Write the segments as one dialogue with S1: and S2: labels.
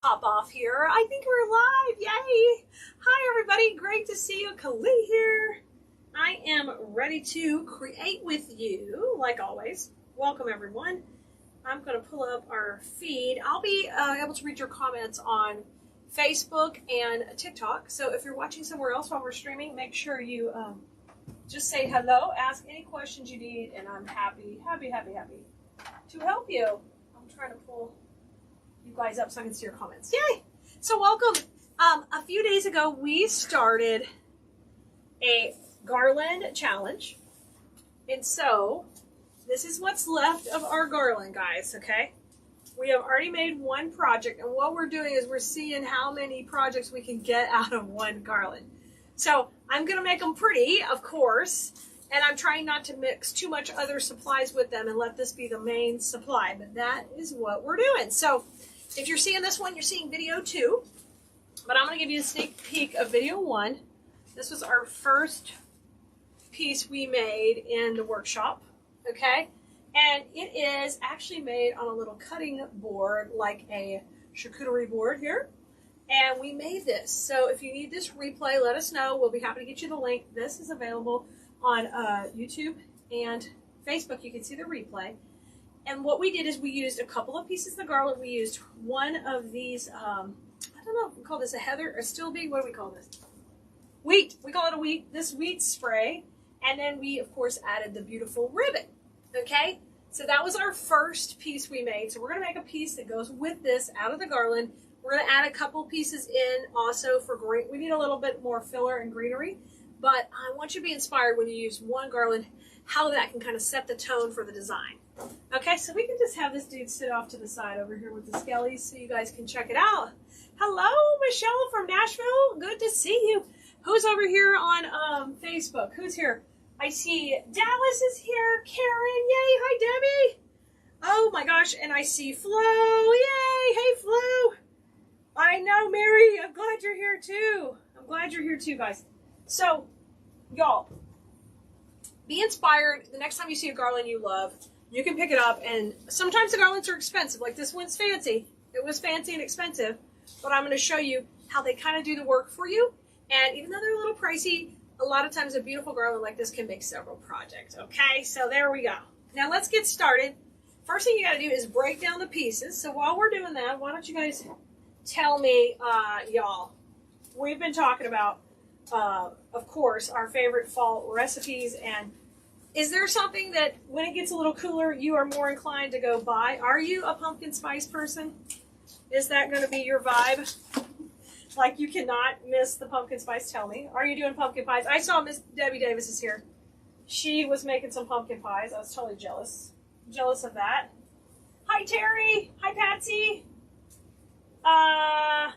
S1: Pop off here. I think we're live. Yay! Hi everybody, great to see you. Kali here. I am ready to create with you, like always. Welcome everyone. I'm going to pull up our feed. I'll be able to read your comments on Facebook and TikTok. So if you're watching somewhere else while we're streaming, make sure you just say hello, ask any questions you need, and I'm happy to help you. I'm trying to pull you guys up so I can see your comments. Yay! So welcome. A few days ago, we started a garland challenge. And so this is what's left of our garland, guys, okay? We have already made one project, and what we're doing is we're seeing how many projects we can get out of one garland. So I'm going to make them pretty, of course, and I'm trying not to mix too much other supplies with them and let this be the main supply, but that is what we're doing. So if you're seeing this one, you're seeing video 2, but I'm going to give you a sneak peek of video 1. This was our first piece we made in the workshop, okay? And it is actually made on a little cutting board, like a charcuterie board here. And we made this. So if you need this replay, let us know. We'll be happy to get you the link. This is available on YouTube and Facebook. You can see the replay. And what we did is we used a couple of pieces of the garland. We used one of these, I don't know if we call this a heather or still bee. What do we call this? Wheat. We call it a wheat. This wheat spray. And then we, of course, added the beautiful ribbon. Okay? So that was our first piece we made. So we're going to make a piece that goes with this out of the garland. We're going to add a couple pieces in also for green. We need a little bit more filler and greenery, but I want you to be inspired when you use one garland, how that can kind of set the tone for the design. Okay, so we can just have this dude sit off to the side over here with the skellies so you guys can check it out. Hello, Michelle from Nashville. Good to see you. Who's over here on Facebook? Who's here? I see Dallas is here. Karen, yay. Hi, Debbie. Oh my gosh, and I see Flo. Yay. Hey, Flo. I know, Mary. I'm glad you're here too. I'm glad you're here too, guys. So, y'all, be inspired. The next time you see a garland you love, you can pick it up. And sometimes the garlands are expensive. Like this one's fancy. It was fancy and expensive. But I'm going to show you how they kind of do the work for you. And even though they're a little pricey, a lot of times a beautiful garland like this can make several projects. Okay, so there we go. Now let's get started. First thing you got to do is break down the pieces. So while we're doing that, why don't you guys tell me, y'all, we've been talking about, of course, our favorite fall recipes, and is there something that when it gets a little cooler, you are more inclined to go buy? Are you a pumpkin spice person? Is that going to be your vibe? Like you cannot miss the pumpkin spice, tell me. Are you doing pumpkin pies? I saw Miss Debbie Davis is here. She was making some pumpkin pies. I was totally jealous. Jealous of that. Hi, Terry. Hi, Patsy. Right?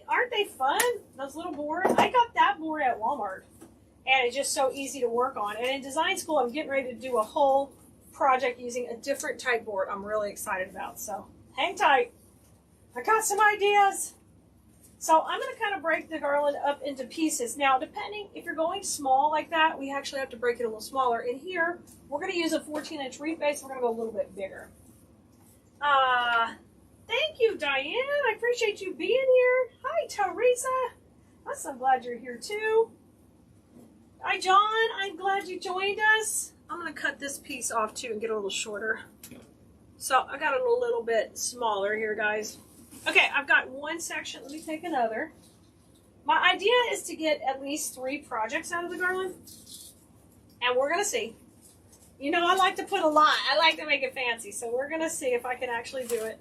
S1: Aren't they fun? Those little boards. I got that board at Walmart. And it's just so easy to work on. And in design school, I'm getting ready to do a whole project using a different type board I'm really excited about. So hang tight. I got some ideas. So I'm going to kind of break the garland up into pieces. Now, depending, if you're going small like that, we actually have to break it a little smaller. In here, we're going to use a 14-inch wreath base. We're going to go a little bit bigger. Thank you, Diane. I appreciate you being here. Hi, Teresa. I'm so glad you're here, too. Hi, John. I'm glad you joined us. I'm going to cut this piece off, too, and get a little shorter. So I got it a little bit smaller here, guys. Okay, I've got one section. Let me take another. My idea is to get at least 3 projects out of the garland. And we're going to see. You know, I like to put a lot. I like to make it fancy. So we're going to see if I can actually do it.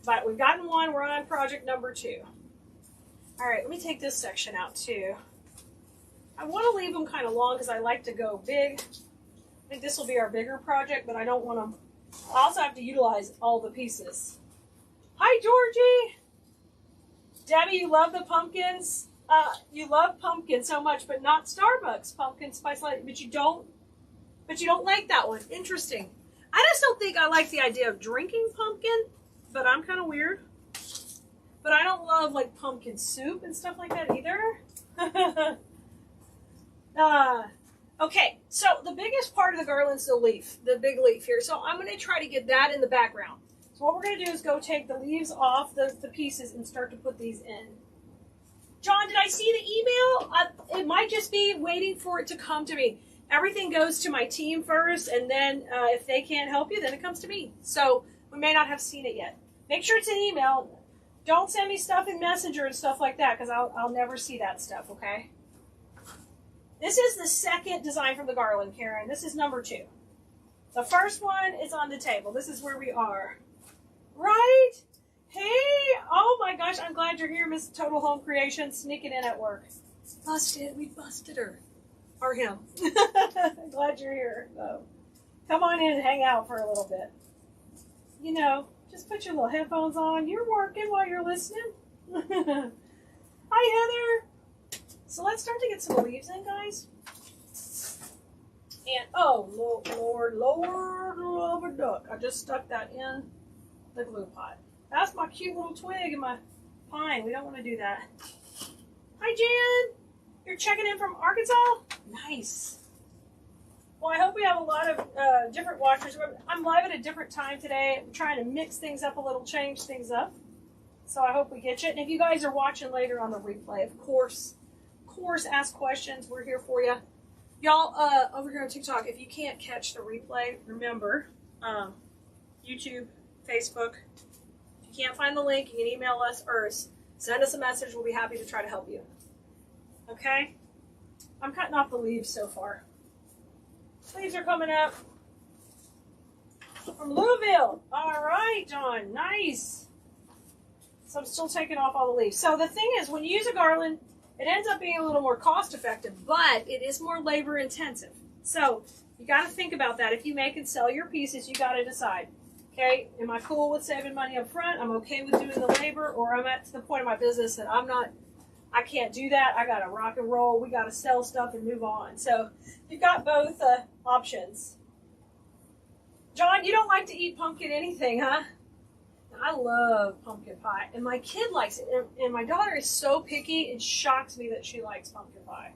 S1: But we've gotten one. We're on project number 2. All right, let me take this section out too. I want to leave them kind of long because I like to go big. I think this will be our bigger project, but I don't want them. I also have to utilize all the pieces. Hi, Georgie. Debbie, you love the pumpkins. You love pumpkin so much, but not Starbucks pumpkin spice latte. But you don't like that one. Interesting. I just don't think I like the idea of drinking pumpkin, but I'm kind of weird. But I don't love like pumpkin soup and stuff like that either. Okay, so the biggest part of the garland's the leaf, the big leaf here. So I'm going to try to get that in the background. So what we're going to do is go take the leaves off the pieces and start to put these in. John, did I see the email? It might just be waiting for it to come to me. Everything goes to my team first, and then if they can't help you, then it comes to me. So we may not have seen it yet. Make sure it's an email. Don't send me stuff in Messenger and stuff like that, because I'll never see that stuff, okay? This is the second design from the garland, Karen. This is number 2. The first one is on the table. This is where we are. Right? Hey! Oh my gosh, I'm glad you're here, Miss Total Home Creation, sneaking in at work. Busted. We busted her. Or him. I'm glad you're here. So, come on in and hang out for a little bit. You know, just put your little headphones on. You're working while you're listening. Hi, Heather. So let's start to get some leaves in, guys. And, oh, Lord, love a duck. I just stuck that in the glue pot. That's my cute little twig and my pine. We don't want to do that. Hi, Jan. You're checking in from Arkansas? Nice. Well, I hope we have a lot of different watchers. I'm live at a different time today. I'm trying to mix things up a little, change things up. So I hope we get you. And if you guys are watching later on the replay, of course, ask questions. We're here for you. Y'all, over here on TikTok, if you can't catch the replay, remember, YouTube, Facebook. If you can't find the link, you can email us or send us a message. We'll be happy to try to help you. Okay? I'm cutting off the leaves so far. Leaves are coming up from Louisville. All right, John. Nice. So I'm still taking off all the leaves. So the thing is, when you use a garland, it ends up being a little more cost effective, but it is more labor intensive. So you got to think about that. If you make and sell your pieces, you got to decide. Okay, am I cool with saving money up front? I'm okay with doing the labor, or I'm at the point of my business that I can't do that. I got to rock and roll. We got to sell stuff and move on. So you've got both options. John, you don't like to eat pumpkin anything, huh? I love pumpkin pie, and my kid likes it. And my daughter is so picky, it shocks me that she likes pumpkin pie.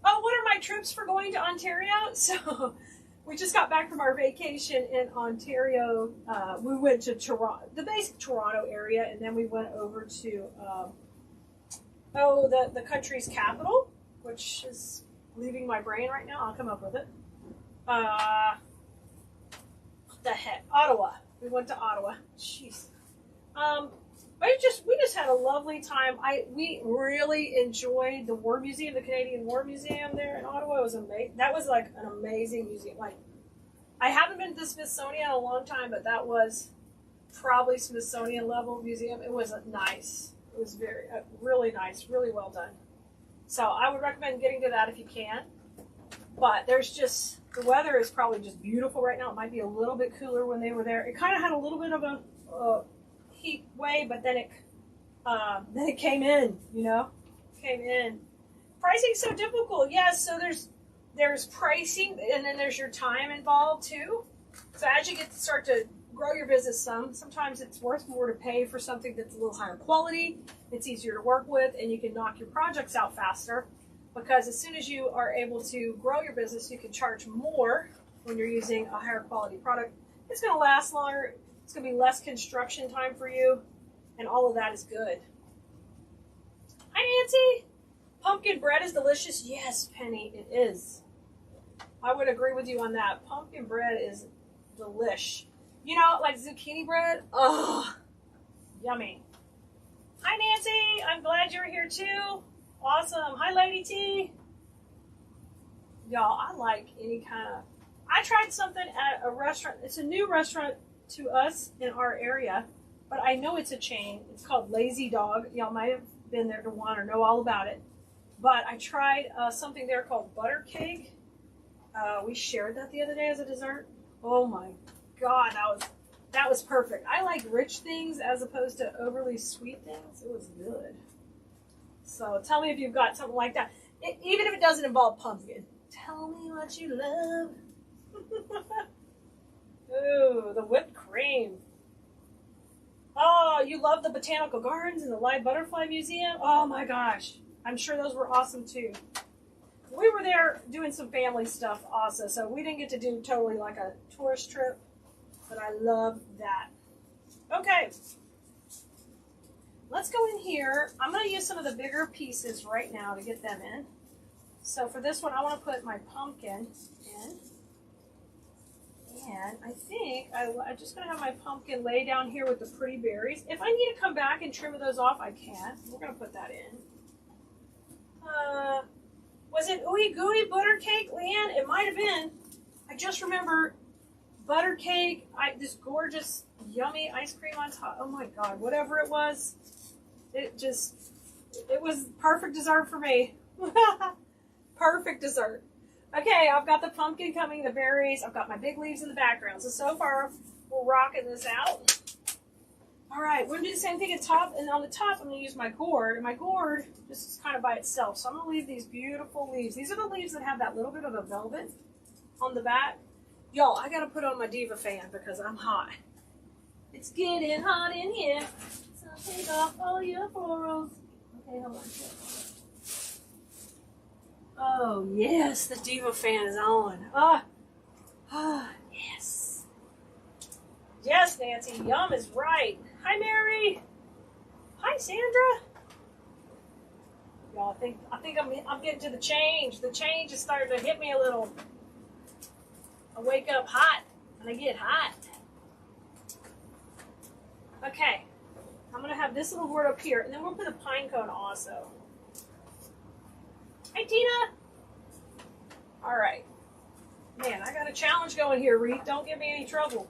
S1: What are my trips for going to Ontario? So we just got back from our vacation in Ontario. We went to Toronto, the basic Toronto area, and then we went over to the country's capital, which is leaving my brain right now. I'll come up with it. What the heck? Ottawa. We went to Ottawa. Jeez. We just had a lovely time. We really enjoyed the War Museum, the Canadian War Museum there in Ottawa. It was amazing. That was like an amazing museum. Like, I haven't been to the Smithsonian in a long time, but that was probably Smithsonian level museum. It was nice. It was really nice, really well done. So I would recommend getting to that if you can. But the weather is probably just beautiful right now. It might be a little bit cooler when they were there. It kind of had a little bit of a heat wave, but then it came in, came in. Pricing's so difficult. Yes, so there's pricing, and then there's your time involved too. So as you start to grow your business sometimes it's worth more to pay for something that's a little higher quality. It's easier to work with, and you can knock your projects out faster. Because as soon as you are able to grow your business, you can charge more when you're using a higher quality product. It's going to last longer. It's going to be less construction time for you. And all of that is good. Hi, Nancy. Pumpkin bread is delicious. Yes, Penny, it is. I would agree with you on that. Pumpkin bread is delish. Like zucchini bread. Oh, yummy. Hi, Nancy. I'm glad you're here too. Awesome. Hi, Lady T. Y'all, I like any kind of... I tried something at a restaurant. It's a new restaurant to us in our area, but I know it's a chain. It's called Lazy Dog. Y'all might have been there to one or know all about it. But I tried something there called butter cake. We shared that the other day as a dessert. Oh my God, that was perfect. I like rich things as opposed to overly sweet things. It was good. So tell me if you've got something like that. Even if it doesn't involve pumpkin. Tell me what you love. Ooh, the whipped cream. Oh, you love the botanical gardens and the live butterfly museum? Oh my gosh. I'm sure those were awesome too. We were there doing some family stuff also, so we didn't get to do totally like a tourist trip, but I love that. Okay, let's go in here. I'm going to use some of the bigger pieces right now to get them in. So for this one, I want to put my pumpkin in. And I think I'm just going to have my pumpkin lay down here with the pretty berries. If I need to come back and trim those off, I can. We're going to put that in. Was it Ooey Gooey Butter Cake, Leanne? It might have been. I just remember butter cake, this gorgeous, yummy ice cream on top. Oh my God, whatever it was. It was perfect dessert for me. Perfect dessert. Okay, I've got the pumpkin coming, the berries. I've got my big leaves in the background. So far, we're rocking this out. All right, we're going to do the same thing at top. And on the top, I'm going to use my gourd. And my gourd just is kind of by itself. So I'm going to leave these beautiful leaves. These are the leaves that have that little bit of a velvet on the back. Y'all, I got to put on my Diva fan because I'm hot. It's getting hot in here. So take off all your florals. Okay, hold on. Oh, yes, the Diva fan is on. Yes. Yes, Nancy, yum is right. Hi, Mary. Hi, Sandra. Y'all, I think I'm getting to the change. The change is starting to hit me a little. I wake up hot, and I get hot. Okay, I'm going to have this little gourd up here, and then we'll put a pine cone also. Hi, Tina. All right. Man, I got a challenge going here, Wreath. Don't give me any trouble.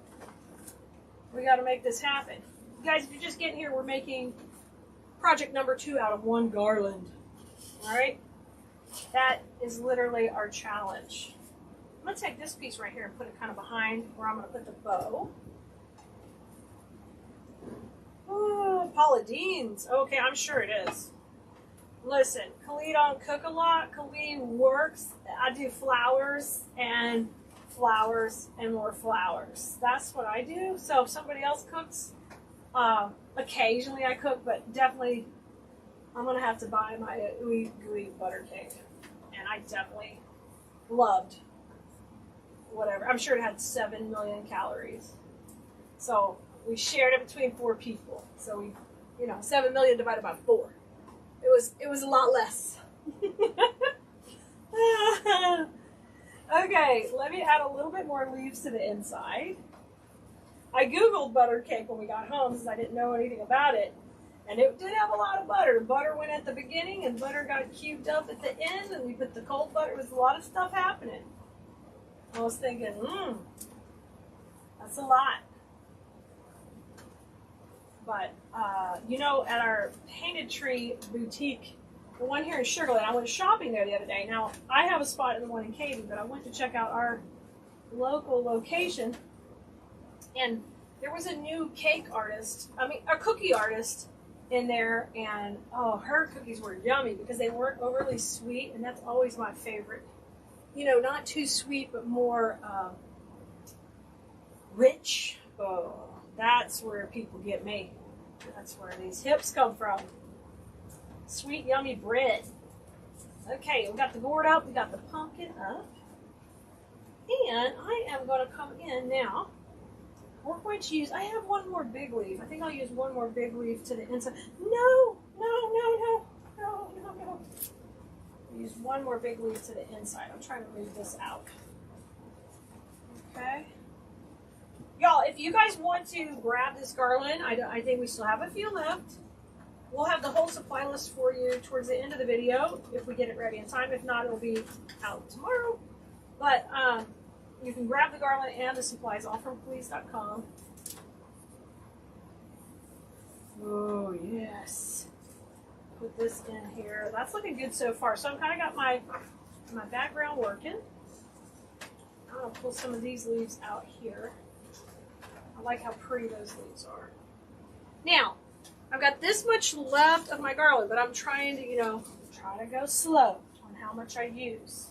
S1: We got to make this happen. Guys, if you're just getting here, we're making project number 2 out of 1 garland. All right? That is literally our challenge. I'm going to take this piece right here and put it kind of behind where I'm going to put the bow. Oh, Paula Dean's. Okay, I'm sure it is. Listen, Khalid don't cook a lot. Khalid works. I do flowers and more flowers. That's what I do. So if somebody else cooks, occasionally I cook, but definitely I'm going to have to buy my Ooey Gooey butter cake. And I definitely loved whatever. I'm sure it had 7 million calories. So we shared it between 4 people. So we, 7 million divided by 4. It was a lot less. Okay, let me add a little bit more leaves to the inside. I Googled butter cake when we got home because I didn't know anything about it. And it did have a lot of butter. Butter went at the beginning and butter got cubed up at the end, and we put the cold butter. There was a lot of stuff happening. I was thinking, that's a lot. But, at our Painted Tree boutique, the one here in Sugar Land, I went shopping there the other day. Now, I have a spot in the one in Katy, but I went to check out our local location, and there was a new a cookie artist in there, and, her cookies were yummy because they weren't overly sweet, and that's always my favorite. Not too sweet, but more rich. Oh, that's where people get me. That's where these hips come from. Sweet, yummy bread. Okay, we got the gourd up. We got the pumpkin up. And I am going to come in now. We're going to use, I have one more big leaf. I think I'll use one more big leaf to the inside. No. Use one more big leaf to the inside. I'm trying to move this out. Okay. Y'all, if you guys want to grab this garland, I think we still have a few left. We'll have the whole supply list for you towards the end of the video if we get it ready in time. If not, it'll be out tomorrow. But you can grab the garland and the supplies all from please.com. Oh, yes. Put this in here. That's looking good so far. So I've kind of got my background working. I'm going to pull some of these leaves out here. I like how pretty those leaves are. Now, I've got this much left of my garland, but I'm trying to, try to go slow on how much I use.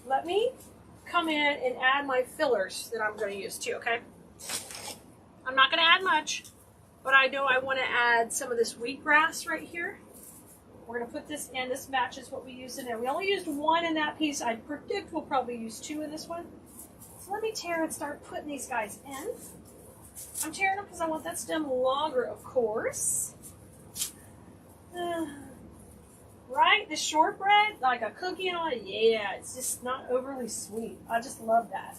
S1: Let me come in and add my fillers that I'm going to use too, okay? I'm not going to add much, but I know I want to add some of this wheatgrass right here. We're going to put this in. This matches what we used in there. We only used one in that piece. I predict we'll probably use two in this one. So let me tear and start putting these guys in. I'm tearing them because I want that stem longer, of course. Right? The shortbread, like a cookie and all, yeah, it's just not overly sweet. I just love that.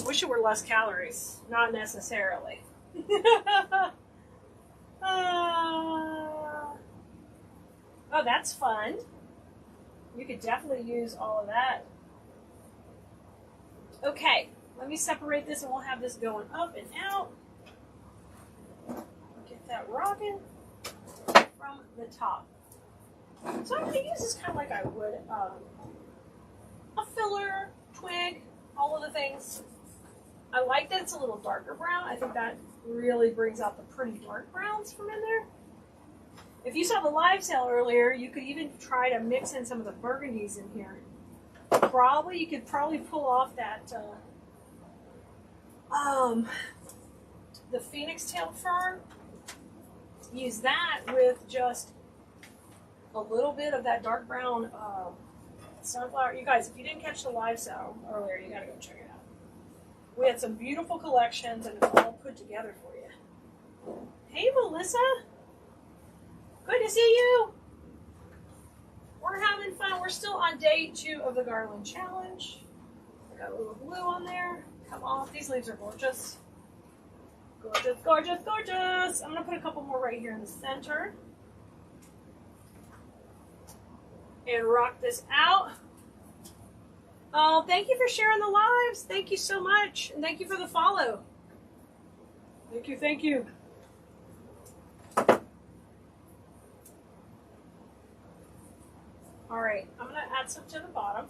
S1: Wish it were less calories. Not necessarily. Oh, that's fun. You could definitely use all of that. Okay, let me separate this and we'll have this going up and out. Get that rocking from the top. So I'm going to use this kind of like I would a filler, twig, all of the things. I like that it's a little darker brown. I think that really brings out the pretty dark browns from in there. If you saw the live sale earlier, you could even try to mix in some of the burgundies in here. You could probably pull off that the phoenix tail fern. Use that with just a little bit of that dark brown sunflower. You guys, if you didn't catch the live sale earlier, you got to go check it out. We had some beautiful collections, and it's all put together for you. Hey, Melissa. Good to see you. We're having fun. We're still on day 2 of the garland challenge. I got a little blue on there. Come on. These leaves are gorgeous. Gorgeous, gorgeous, gorgeous. I'm going to put a couple more right here in the center. And rock this out. Oh, thank you for sharing the lives. Thank you so much. And thank you for the follow. Thank you, thank you. All right, I'm going to add some to the bottom.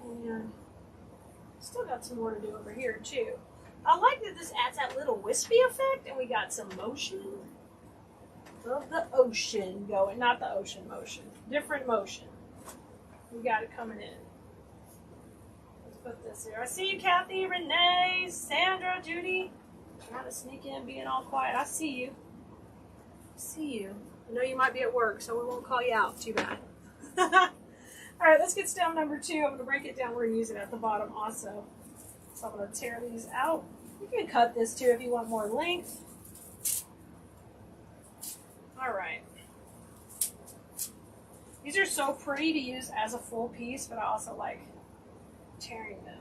S1: And still got some more to do over here, too. I like that this adds that little wispy effect, and we got some motion of the ocean going. Not the ocean motion, different motion. We got it coming in. Let's put this here. I see you, Kathy, Renee, Sandra, Judy. Trying to sneak in, being all quiet. I see you. I see you. I know you might be at work, so we won't call you out. Too bad. All right, let's get stem number 2. I'm going to break it down. We're going to use it at the bottom also. So I'm going to tear these out. You can cut this too if you want more length. All right. These are so pretty to use as a full piece, but I also like tearing them.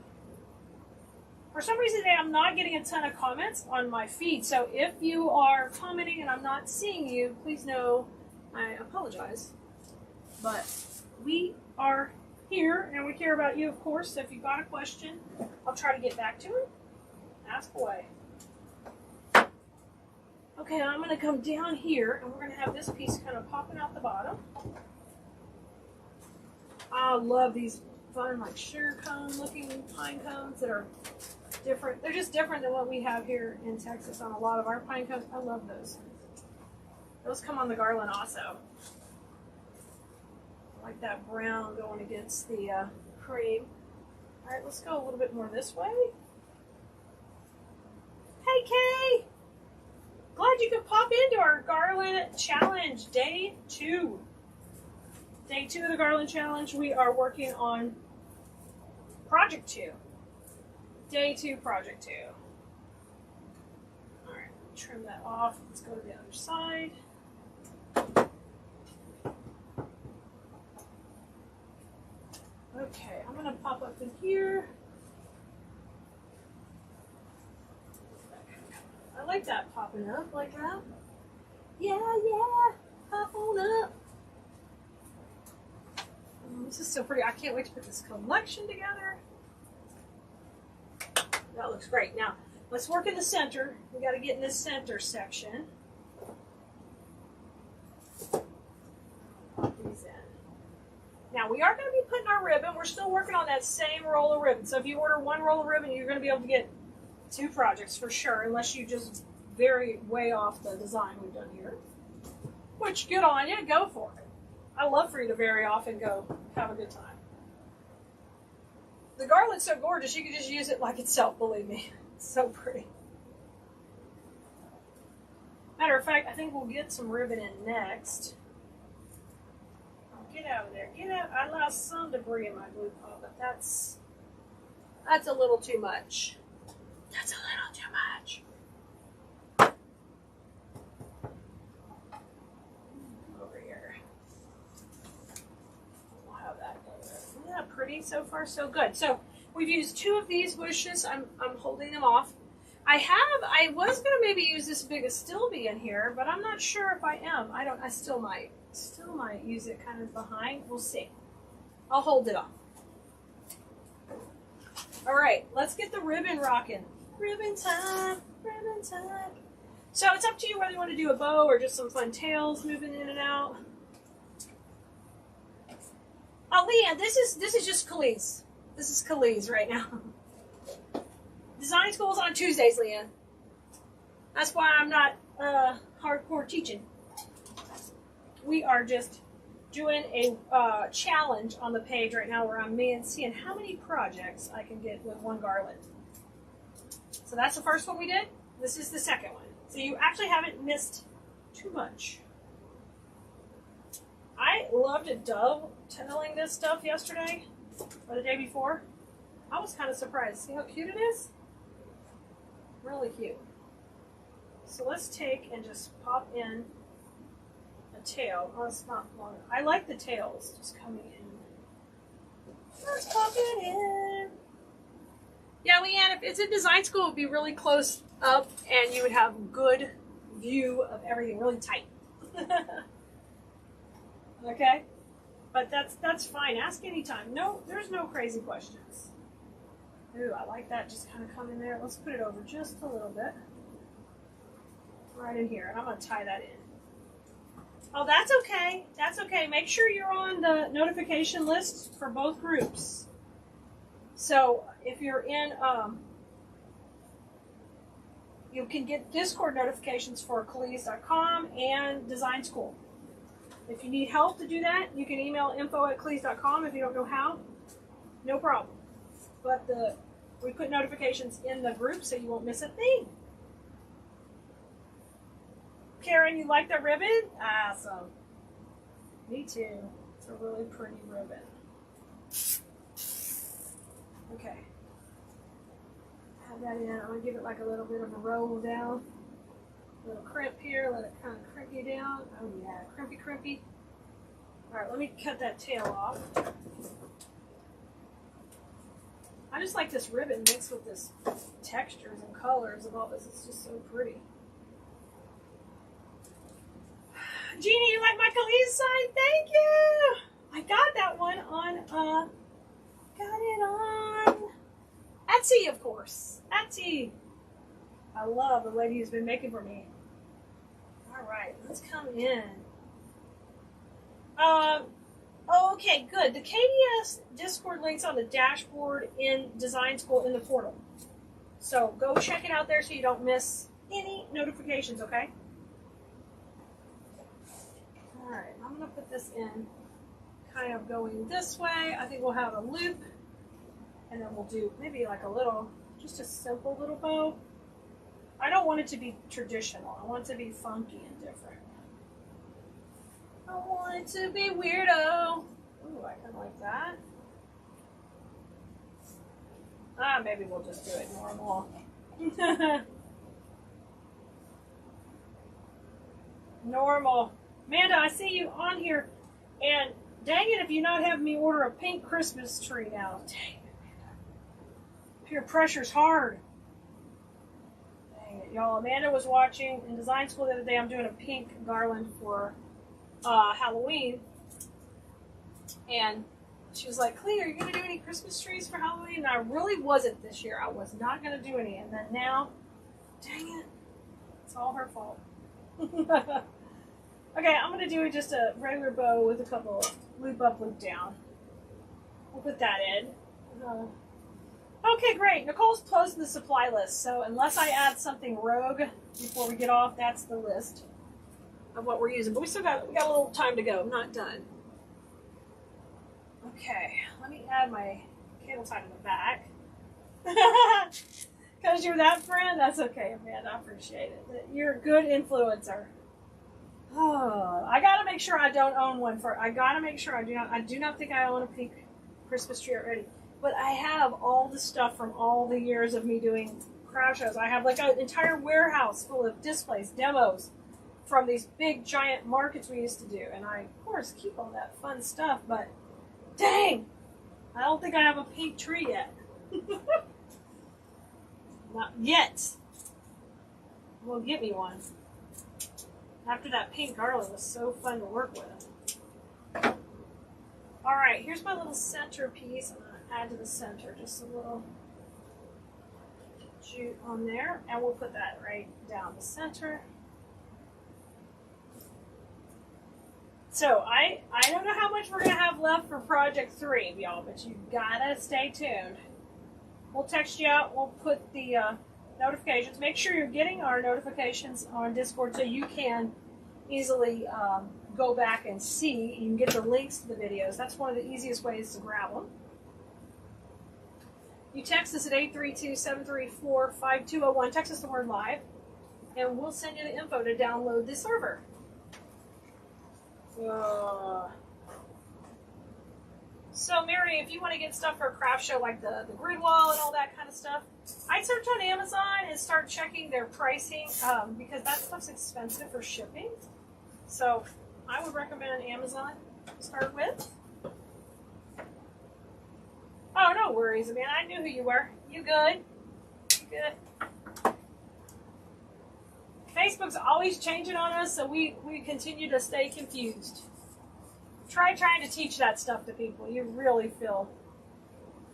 S1: For some reason today, I'm not getting a ton of comments on my feed. So if you are commenting and I'm not seeing you, please know I apologize. But we are here and we care about you, of course. So if you've got a question, I'll try to get back to it. Ask away. Okay, now I'm going to come down here and we're going to have this piece kind of popping out the bottom. I love these fun, like sugar cone looking pine cones that are different. They're just different than what we have here in Texas on a lot of our pine cones. I love those. Those come on the garland also. I like that brown going against the cream. All right, let's go a little bit more this way. Hey, Kay! Glad you could pop into our garland challenge, day 2. Day 2 of the garland challenge. We are working on project 2. Day 2, project 2. All right, trim that off. Let's go to the other side. Okay, I'm gonna pop up in here. I like that popping up like that. Yeah, pop on up. This is so pretty. I can't wait to put this collection together. That looks great. Now, let's work in the center. We got to get in this center section. Pop these in. Now, we are going to be putting our ribbon. We're still working on that same roll of ribbon. So if you order 1 roll of ribbon, you're going to be able to get 2 projects for sure, unless you just vary way off the design we've done here. Which, good on you. Go for it. I love for you to vary off and go have a good time. The garland's so gorgeous, you can just use it like itself, believe me. It's so pretty. Matter of fact, I think we'll get some ribbon in next. Oh, get out of there. Get out. I lost some debris in my glue pot, but that's a little too much. That's a little too much. Over here. We'll have that go there. Isn't that pretty? So far, so good. So we've used 2 of these bushes. I'm holding them off. I was gonna maybe use this big Astilbe in here, but I'm not sure if I am. I still might use it kind of behind. We'll see. I'll hold it off. All right, let's get the ribbon rocking. Ribbon time, ribbon time. So it's up to you whether you want to do a bow or just some fun tails moving in and out. Oh, Leanne, this is just Khalees. This is Khalees right now. Design school's on Tuesdays, Leanne. That's why I'm not hardcore teaching. We are just doing a challenge on the page right now where I'm seeing how many projects I can get with one garland. So that's the first one we did. This is the second one. So you actually haven't missed too much. I loved dovetailing this stuff yesterday or the day before. I was kind of surprised. See how cute it is? Really cute. So let's take and just pop in a tail. Oh, it's not long. I like the tails just coming in. Let's pop it in. Yeah, Leanne, if it's in design school, it would be really close up and you would have good view of everything, really tight. Okay? But that's fine. Ask anytime. No, there's no crazy questions. Ooh, I like that just kind of come in there. Let's put it over just a little bit. Right in here. And I'm going to tie that in. Oh, that's okay. That's okay. Make sure you're on the notification list for both groups. So if you're in, you can get Discord notifications for Khalees.com and Design School. If you need help to do that, you can email info@Khalees.com if you don't know how. No problem. But we put notifications in the group so you won't miss a thing. Karen, you like the ribbon? Awesome. Me too. It's a really pretty ribbon. Okay. Have that in. I'm going to give it like a little bit of a roll down. A little crimp here. Let it kind of crimp you down. Oh yeah, crimpy, crimpy. Alright, let me cut that tail off. I just like this ribbon mixed with this textures and colors of all this. It's just so pretty. Jeannie, you like my Khalees sign? Thank you! I got that one on, got it on Etsy, of course. Etsy. I love the lady who's been making for me. Alright, let's come in. Okay, good. The KDS Discord link's on the dashboard in Design School in the portal. So go check it out there so you don't miss any notifications, okay? Alright, I'm going to put this in kind of going this way. I think we'll have a loop. And then we'll do maybe like a little, just a simple little bow. I don't want it to be traditional. I want it to be funky and different. I want it to be weirdo. Ooh, I kind of like that. Maybe we'll just do it normal. Normal. Amanda, I see you on here. And dang it if you not have me order a pink Christmas tree now. Dang it, Amanda. Peer pressure's hard. Dang it, y'all. Amanda was watching in design school the other day. I'm doing a pink garland for Halloween. And she was like, Clea, are you going to do any Christmas trees for Halloween? And I really wasn't this year. I was not going to do any. And then now, dang it, it's all her fault. Okay, I'm going to do just a regular bow with a couple loop up, loop down. We'll put that in. Okay, great. Nicole's closing the supply list. So unless I add something rogue before we get off, that's the list of what we're using. But we got a little time to go. I'm not done. Okay, let me add my cable tie in the back. Because you're that friend? That's okay, Amanda. I appreciate it. You're a good influencer. Oh, I gotta make sure I don't own one I gotta make sure I do not think I own a pink Christmas tree already. But I have all the stuff from all the years of me doing craft shows. I have like an entire warehouse full of displays, demos from these big giant markets we used to do. And I, of course, keep all that fun stuff, but dang, I don't think I have a pink tree yet. Not yet. Well, get me one. After that pink garland was so fun to work with. Alright, here's my little centerpiece. I'm going to add to the center just a little jute on there. And we'll put that right down the center. So, I don't know how much we're going to have left for Project 3, y'all, but you gotta stay tuned. We'll text you out. We'll put the notifications. Make sure you're getting our notifications on Discord so you can easily go back and see. You can get the links to the videos. That's one of the easiest ways to grab them. You text us at 832-734-5201. Text us the word live, and we'll send you the info to download the server. So, Mary, if you want to get stuff for a craft show like the grid wall and all that kind of stuff, I'd search on Amazon and start checking their pricing because that stuff's expensive for shipping. So, I would recommend Amazon to start with. Oh, no worries, man. I knew who you were. You good? You good? Facebook's always changing on us, so we continue to stay confused. Try trying to teach that stuff to people. You really feel,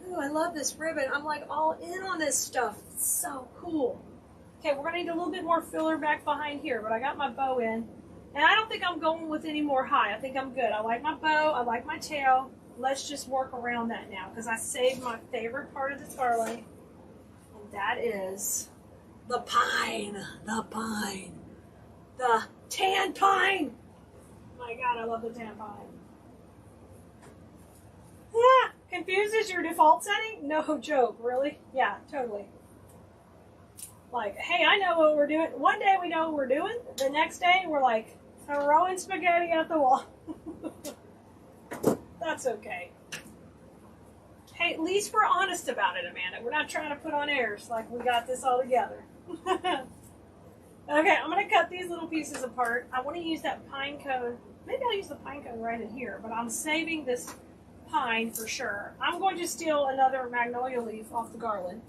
S1: ooh, I love this ribbon. I'm like all in on this stuff. It's so cool. Okay, we're going to need a little bit more filler back behind here, but I got my bow in. And I don't think I'm going with any more high. I think I'm good. I like my bow. I like my tail. Let's just work around that now because I saved my favorite part of this garland. And that is the pine. The pine. The tan pine. My God, I love the tan pine. Yeah, confuses your default setting? No joke, really? Yeah, totally. Like, hey, I know what we're doing. One day we know what we're doing. The next day we're like throwing spaghetti at the wall. That's okay. Hey, at least we're honest about it, Amanda. We're not trying to put on airs like we got this all together. Okay, I'm going to cut these little pieces apart. I want to use that pine cone. Maybe I'll use the pine cone right in here, but I'm saving this pine for sure. I'm going to steal another magnolia leaf off the garland.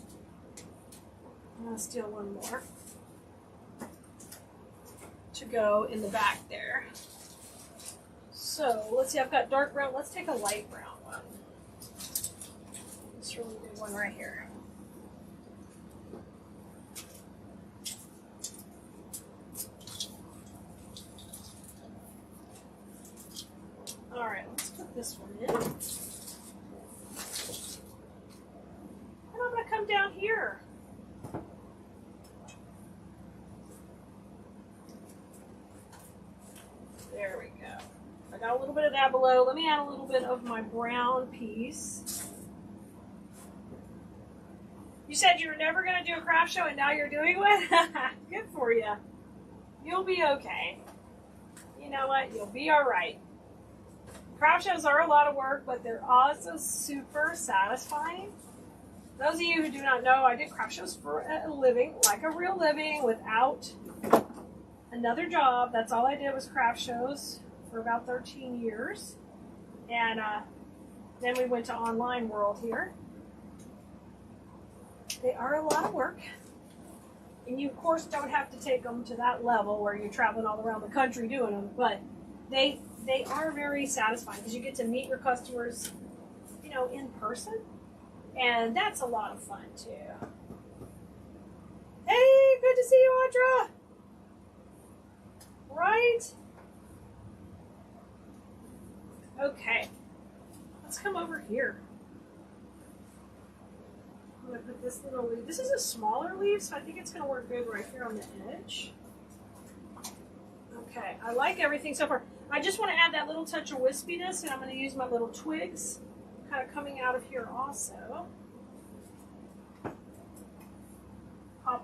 S1: I'm going to steal one more to go in the back there. So let's see, I've got dark brown. Let's take a light brown one. This really good one right here. All right, let's put this one in. And I'm going to come down here. There we go. I got a little bit of that below. Let me add a little bit of my brown piece. You said you were never going to do a craft show and now you're doing one? Good for you. You'll be okay. You know what? You'll be all right. Craft shows are a lot of work, but they're also super satisfying. Those of you who do not know, I did craft shows for a living, like a real living, without another job. That's all I did was craft shows for about 13 years. And then we went to online world here. They are a lot of work. And you, of course, don't have to take them to that level where you're traveling all around the country doing them, but they are very satisfying because you get to meet your customers, you know, in person. And that's a lot of fun, too. Hey, good to see you, Audra. Right? Okay. Let's come over here. I'm going to put this little leaf. This is a smaller leaf, so I think it's going to work good right here on the edge. Okay, I like everything so far. I just want to add that little touch of wispiness, and I'm going to use my little twigs kind of coming out of here also.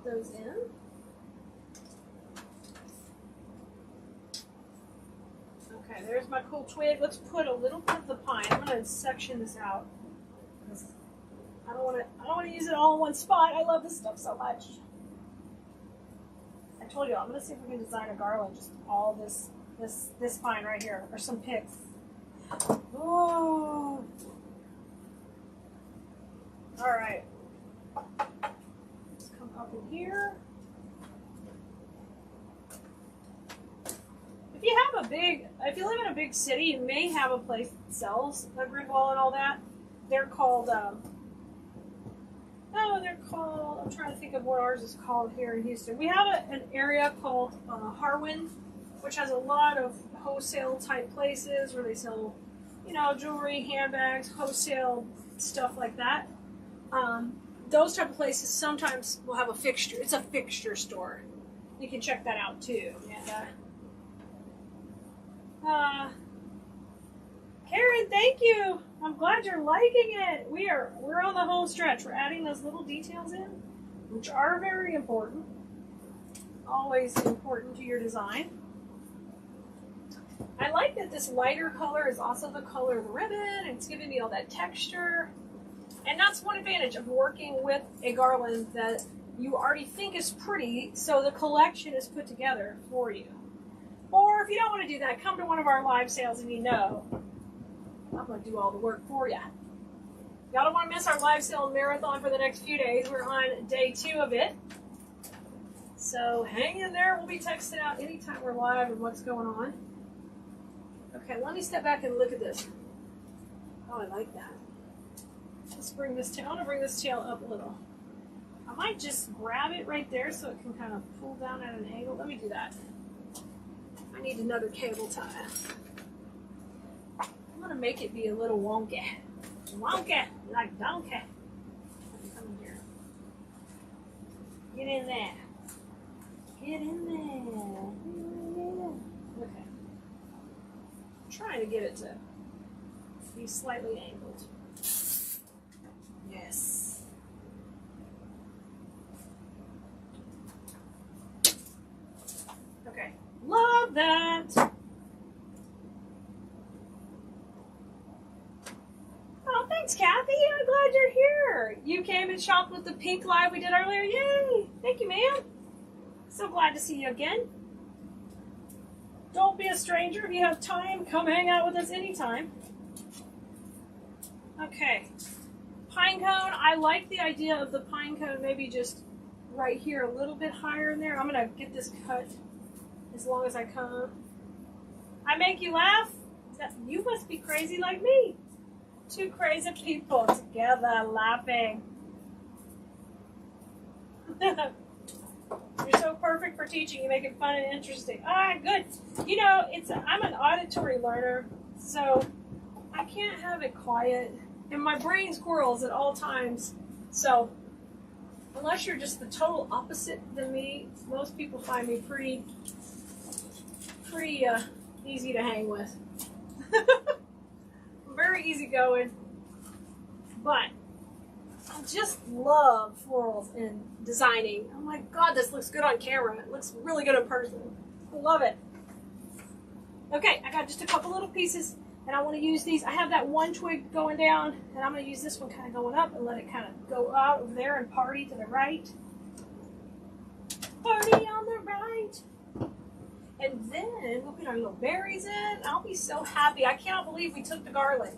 S1: those in. Okay, there's my cool twig. Let's put a little bit of the pine. I'm going to section this out. I don't want to use it all in one spot. I love this stuff so much. I told you, I'm going to see if we can design a garland, just all this pine right here, or some picks. Oh. All right. Let's come up in here. If you live in a big city, you may have a place that sells a brick wall and all that. They're called, I'm trying to think of what ours is called here in Houston. We have an area called Harwin, which has a lot of wholesale type places where they sell, you know, jewelry, handbags, wholesale stuff like that. Those type of places sometimes will have a fixture. It's a fixture store. You can check that out too. And, Karen, thank you. I'm glad you're liking it. We're on the home stretch. We're adding those little details in, which are very important. Always important to your design. I like that this lighter color is also the color of the ribbon, and it's giving me all that texture. And that's one advantage of working with a garland that you already think is pretty, so the collection is put together for you. Or if you don't want to do that, come to one of our live sales and you know I'm going to do all the work for you. Y'all don't want to miss our live sale marathon for the next few days. We're on day 2 of it. So hang in there. We'll be texting out anytime we're live and what's going on. Okay, let me step back and look at this. Oh, I like that. Let's bring this tail. I want to bring this tail up a little. I might just grab it right there so it can kind of pull down at an angle. Let me do that. I need another cable tie. I'm going to make it be a little wonky. Wonky, like donkey. Come in here. Get in there. Get in there. Okay. I'm trying to get it to be slightly angled. Yes. Okay. Love that. Oh, thanks, Kathy. I'm glad you're here. You came and shopped with the pink live we did earlier. Yay. Thank you, ma'am. So glad to see you again. Don't be a stranger. If you have time, come hang out with us anytime. Okay. Pine cone. I like the idea of the pine cone maybe just right here a little bit higher in there. I'm going to get this cut as long as I can. I make you laugh? You must be crazy like me. 2 crazy people together laughing. You're so perfect for teaching. You make it fun and interesting. Ah, good. You know, I'm an auditory learner, so I can't have it quiet. And my brain squirrels at all times. So unless you're just the total opposite than me, most people find me pretty easy to hang with. Very easygoing, but I just love florals and designing. Oh my God, this looks good on camera. It looks really good in person. I love it. Okay, I got just a couple little pieces, and I want to use these. I have that one twig going down, and I'm going to use this one kind of going up and let it kind of go out over there and party to the right. Party on the right. And then we'll put our little berries in. I'll be so happy. I cannot believe we took the garland.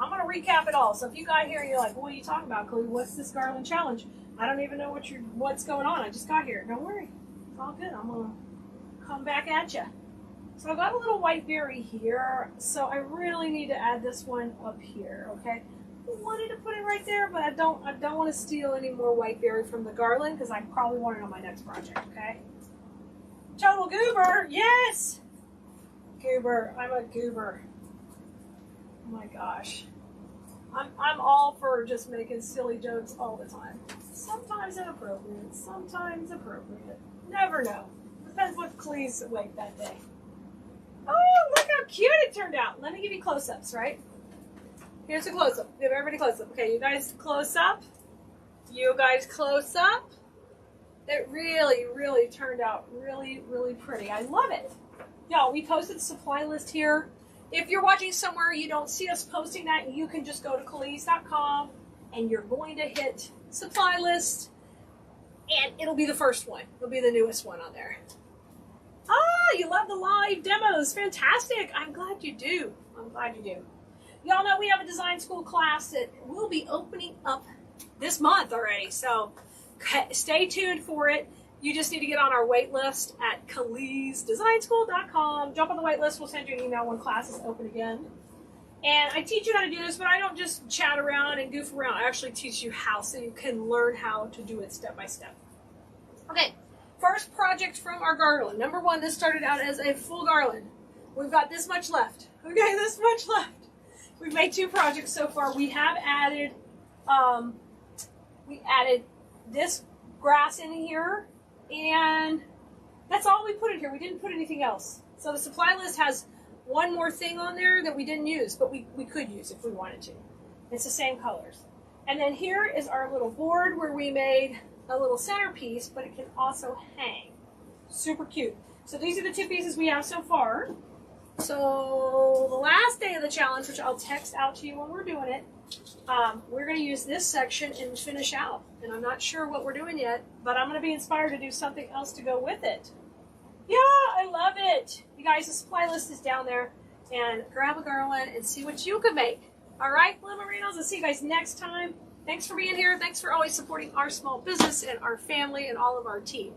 S1: I'm going to recap it all. So if you got here and you're like, what are you talking about, Chloe? What's this garland challenge? I don't even know what's going on. I just got here. Don't worry. It's all good. I'm going to come back at you. So I've got a little white berry here. So I really need to add this one up here, okay? I wanted to put it right there, but I don't want to steal any more white berry from the garland because I probably want it on my next project, okay? Total goober, yes! Goober, I'm a goober. Oh my gosh. I'm all for just making silly jokes all the time. Sometimes inappropriate, sometimes appropriate. Never know. Depends what Clee's awake that day. Oh, look how cute it turned out. Let me give you close-ups, right? Here's a close-up. Give everybody close-up. Okay, you guys close up. You guys close up. It really, really turned out really, really pretty. I love it. Y'all, we posted the supply list here. If you're watching somewhere you don't see us posting that, you can just go to Khalees.com and you're going to hit supply list and it'll be the first one. It'll be the newest one on there. Ah, you love the live demos. Fantastic. I'm glad you do. I'm glad you do. Y'all know we have a design school class that will be opening up this month already. So stay tuned for it. You just need to get on our wait list at KhaleesDesignSchool.com. Jump on the wait list. We'll send you an email when class is open again. And I teach you how to do this, but I don't just chat around and goof around. I actually teach you how so you can learn how to do it step by step. Okay, first project from our garland. Number one, this started out as a full garland. We've got this much left. Okay, this much left. We've made 2 projects so far. We have added, this grass in here, and that's all we put in here. We didn't put anything else. So the supply list has one more thing on there that we didn't use, but we could use if we wanted to. It's the same colors. And then here is our little board where we made a little centerpiece, but it can also hang. Super cute. So these are the 2 pieces we have so far. So the last day of the challenge, which I'll text out to you when we're doing it, we're going to use this section and finish out. And I'm not sure what we're doing yet, but I'm going to be inspired to do something else to go with it. Yeah, I love it. You guys, the supply list is down there. And grab a garland and see what you can make. All right, Blue Marinos, I'll see you guys next time. Thanks for being here. Thanks for always supporting our small business and our family and all of our team.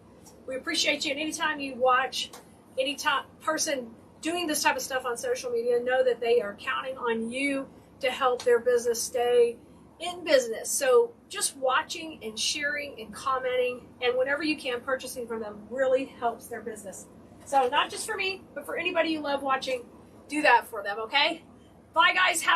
S1: We appreciate you. And anytime you watch any person doing this type of stuff on social media, know that they are counting on you to help their business stay in business. So just watching and sharing and commenting and whenever you can, purchasing from them really helps their business. So not just for me, but for anybody you love watching, do that for them, okay? Bye, guys. Have